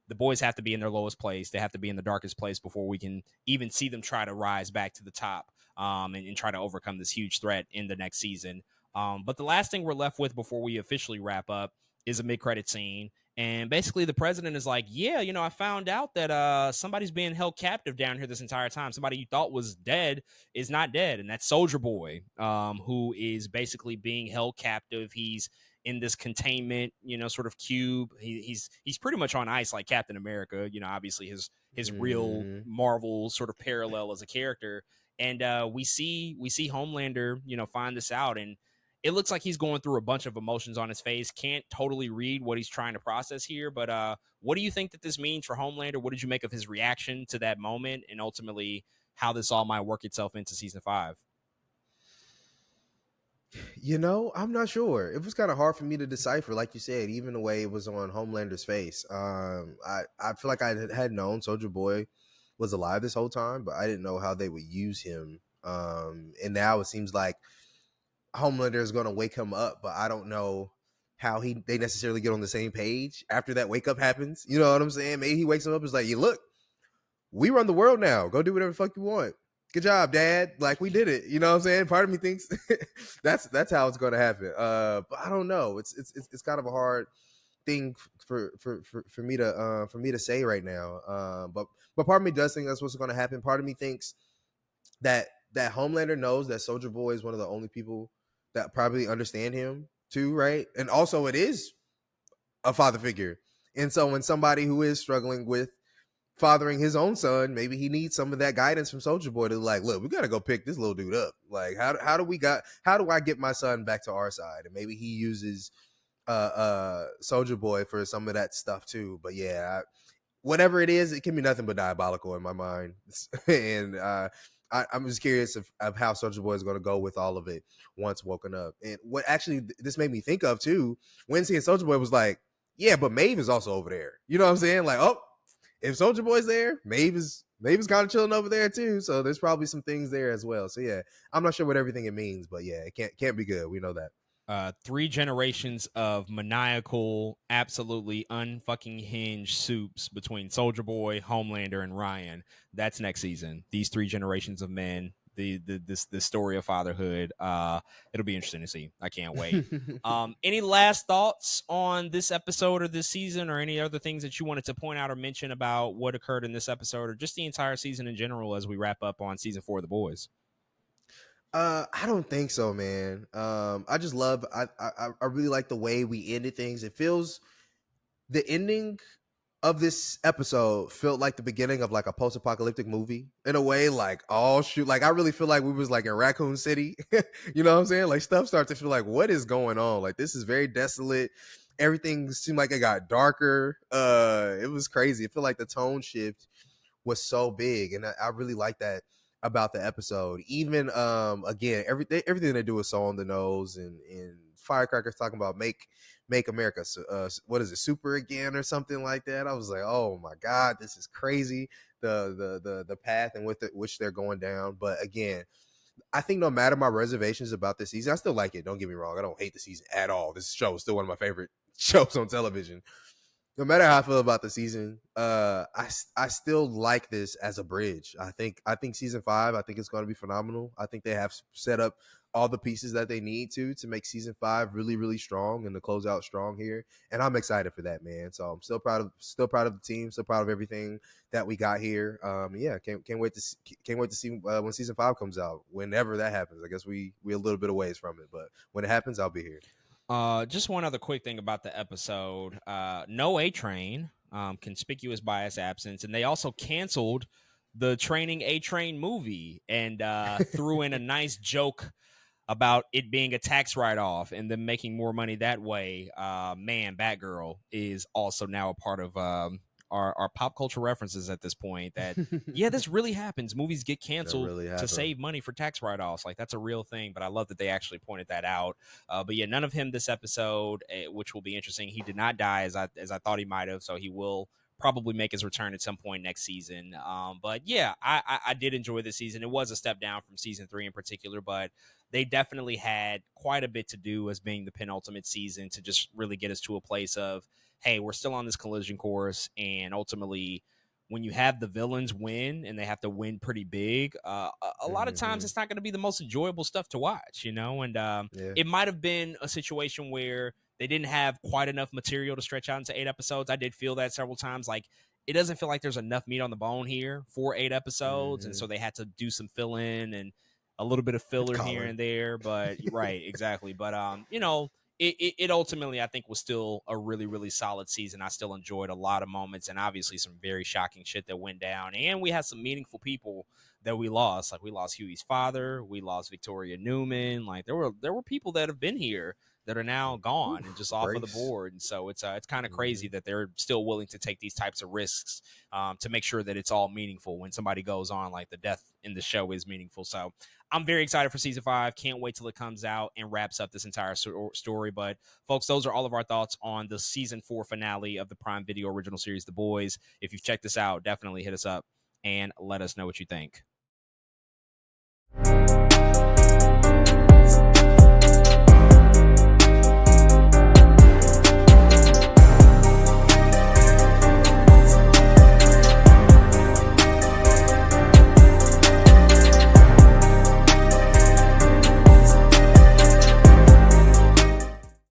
the boys have to be in their lowest place. They have to be in the darkest place before we can even see them try to rise back to the top, and try to overcome this huge threat in the next season. But the last thing we're left with before we officially wrap up is a mid-credit scene. And basically, the president is like, "Yeah, I found out that somebody's being held captive down here this entire time. Somebody you thought was dead is not dead, and that's Soldier Boy, who is basically being held captive. He's in this containment, sort of cube. He's pretty much on ice like Captain America. Obviously his real Hmm. Marvel sort of parallel as a character. And we see Homelander, find this out, and it looks like he's going through a bunch of emotions on his face. Can't totally read what he's trying to process here, but what do you think that this means for Homelander? What did you make of his reaction to that moment, and ultimately how this all might work itself into season 5? I'm not sure. It was kind of hard for me to decipher, like you said, even the way it was on Homelander's face. I feel like I had known Soldier Boy was alive this whole time, but I didn't know how they would use him. And now it seems like Homelander is going to wake him up, but I don't know how they necessarily get on the same page after that wake up happens. You know what I'm saying? Maybe he wakes him up and is like, "You look, we run the world now. Go do whatever the fuck you want. Good job, Dad. Like we did it." You know what I'm saying? Part of me thinks that's how it's going to happen. But I don't know. It's kind of a hard thing for me to say right now. But part of me does think that's what's going to happen. Part of me thinks that Homelander knows that Soldier Boy is one of the only people that probably understand him too, right? And also, it is a father figure, and so when somebody who is struggling with fathering his own son, maybe he needs some of that guidance from Soldier Boy to like, look, we got to go pick this little dude up. Like, how do I get my son back to our side? And maybe he uses Soldier Boy for some of that stuff too. But yeah, whatever it is, it can be nothing but diabolical in my mind. And I'm just curious of how Soldier Boy is going to go with all of it once woken up. And what actually this made me think of too, when seeing Soldier Boy was like, yeah, but Maeve is also over there. You know what I'm saying? Like, oh, if Soldier Boy's there, Maeve is kind of chilling over there too. So there's probably some things there as well. So yeah, I'm not sure what everything it means, but yeah, it can't be good. We know that. 3 generations of maniacal, absolutely unfucking hinged soups between Soldier Boy, Homelander, and Ryan. That's next season. These 3 generations of men. This story of fatherhood. It'll be interesting to see. I can't wait. Any last thoughts on this episode or this season, or any other things that you wanted to point out or mention about what occurred in this episode, or just the entire season in general as we wrap up on season 4 of The Boys? I don't think so, man. I just love. I really like the way we ended things. It feels the ending of this episode felt like the beginning of like a post-apocalyptic movie in a way. Like, oh shoot, like I really feel like we was like in Raccoon City. You know what I'm saying? Like stuff starts to feel like, what is going on? Like this is very desolate. Everything seemed like it got darker. It was crazy. It felt like the tone shift was so big, and I really like that about the episode. Even again, everything they do is so on the nose, and Firecrackers talking about make America what is it, super again or something like that. I was like, oh my god, this is crazy. The path and which they're going down. But again, I think no matter my reservations about this season, I still like it. Don't get me wrong. I don't hate the season at all. This show is still one of my favorite shows on television. no matter how I feel about the season, I still like this as a bridge. I think season 5, I think it's going to be phenomenal. I think they have set up all the pieces that they need to make season 5 really really strong and to close out strong here. And I'm excited for that, man. So I'm still proud of the team, still proud of everything that we got here. Yeah, can't wait to see when season 5 comes out. Whenever that happens, I guess we a little bit of ways from it, but when it happens, I'll be here. Just one other quick thing about the episode. No A Train, conspicuous by its absence, and they also canceled the Training A Train movie and threw in a nice joke about it being a tax write-off and them making more money that way. Man, Batgirl is also now a part of our pop culture references at this point. That yeah, this really happens. Movies get That canceled really to happened. save money for tax write-offs. Like that's a real thing. But I love that they actually pointed that out. But yeah, none of him this episode, which will be interesting. He did not die as I thought he might have, so he will probably make his return at some point next season. But yeah, I did enjoy this season. It was a step down from season 3 in particular, but they definitely had quite a bit to do as being the penultimate season to just really get us to a place of, hey, we're still on this collision course. And ultimately, when you have the villains win and they have to win pretty big, a lot of times Hmm. it's not going to be the most enjoyable stuff to watch, you know? And Yeah. it might have been a situation where they didn't have quite enough material to stretch out into 8 episodes. I did feel that several times. Like, it doesn't feel like there's enough meat on the bone here for 8 episodes. And Hmm. so they had to do some fill in and a little bit of filler here Colin. and there, but right, exactly. But it ultimately I think was still a really really solid season. I still enjoyed a lot of moments and obviously some very shocking shit that went down, and we had some meaningful people that we lost. Like we lost Huey's father, we lost Victoria Newman. Like there were people that have been here that are now Oof, gone and just off of the Brace. board. And so it's kind of crazy Hmm. that they're still willing to take these types of risks to make sure that it's all meaningful when somebody goes on. Like the death in the show is meaningful. So I'm very excited for season 5. Can't wait till it comes out and wraps up this entire story. But folks, those are all of our thoughts on the season 4 finale of the Prime Video original series, The Boys. If you've checked this out, definitely hit us up and let us know what you think.